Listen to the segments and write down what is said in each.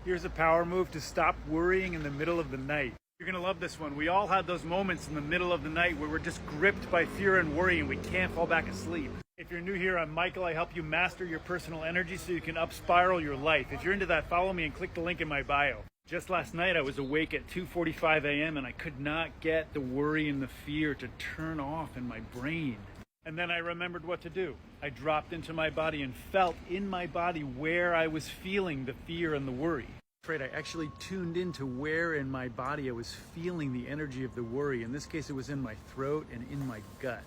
Here's a power move to stop worrying in the middle of the night. You're gonna love this one. We all had those moments in the middle of the night where we're just gripped by fear and worry and we can't fall back asleep. If you're new here, I'm Michael. I help you master your personal energy so you can up spiral your life. If you're into that, follow me and click the link in my bio. Just last night, I was awake at 2:45 a.m. and I could not get the worry and the fear to turn off in my brain. And then I remembered what to do. I dropped into my body and felt in my body where I was feeling the fear and the worry. I actually tuned into where in my body I was feeling the energy of the worry. In this case, it was in my throat and in my gut.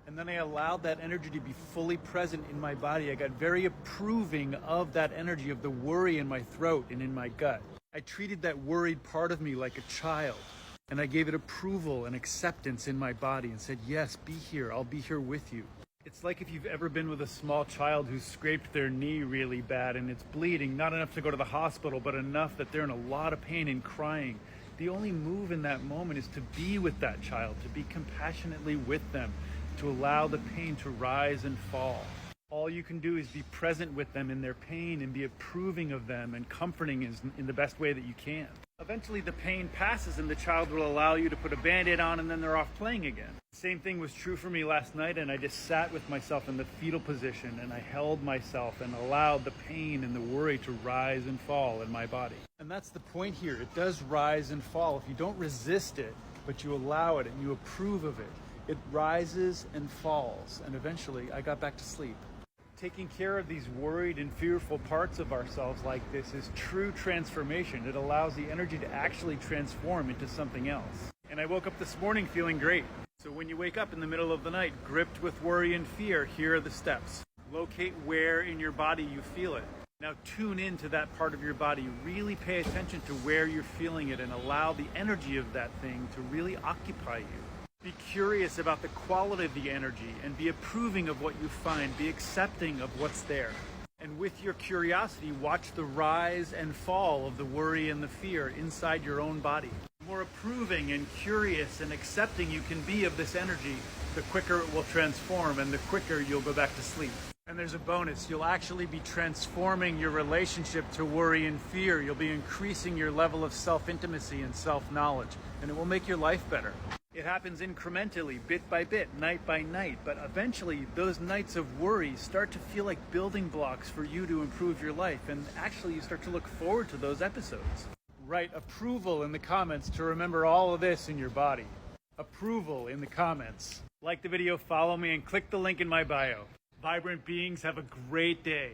And then I allowed that energy to be fully present in my body. I got very approving of that energy of the worry in my throat and in my gut. I treated that worried part of me like a child. And I gave it approval and acceptance in my body and said, yes, be here. I'll be here with you. It's like if you've ever been with a small child who scraped their knee really bad and it's bleeding, not enough to go to the hospital, but enough that they're in a lot of pain and crying. The only move in that moment is to be with that child, to be compassionately with them, to allow the pain to rise and fall. All you can do is be present with them in their pain and be approving of them and comforting in the best way that you can. Eventually the pain passes and the child will allow you to put a Band-Aid on and then they're off playing again. The same thing was true for me last night, and I just sat with myself in the fetal position and I held myself and allowed the pain and the worry to rise and fall in my body. And that's the point here. It does rise and fall. If you don't resist it, but you allow it and you approve of it, it rises and falls. And eventually I got back to sleep. Taking care of these worried and fearful parts of ourselves like this is true transformation. It allows the energy to actually transform into something else. And I woke up this morning feeling great. So when you wake up in the middle of the night, gripped with worry and fear, here are the steps. Locate where in your body you feel it. Now tune into that part of your body. Really pay attention to where you're feeling it and allow the energy of that thing to really occupy you. Be curious about the quality of the energy and be approving of what you find. Be accepting of what's there. And with your curiosity, watch the rise and fall of the worry and the fear inside your own body. The more approving and curious and accepting you can be of this energy, the quicker it will transform and the quicker you'll go back to sleep. And there's a bonus. You'll actually be transforming your relationship to worry and fear. You'll be increasing your level of self-intimacy and self-knowledge, and it will make your life better. It happens incrementally, bit by bit, night by night, but eventually those nights of worry start to feel like building blocks for you to improve your life, and actually you start to look forward to those episodes. Write approval in the comments to remember all of this in your body. Approval in the comments. Like the video, follow me, and click the link in my bio. Vibrant beings, have a great day.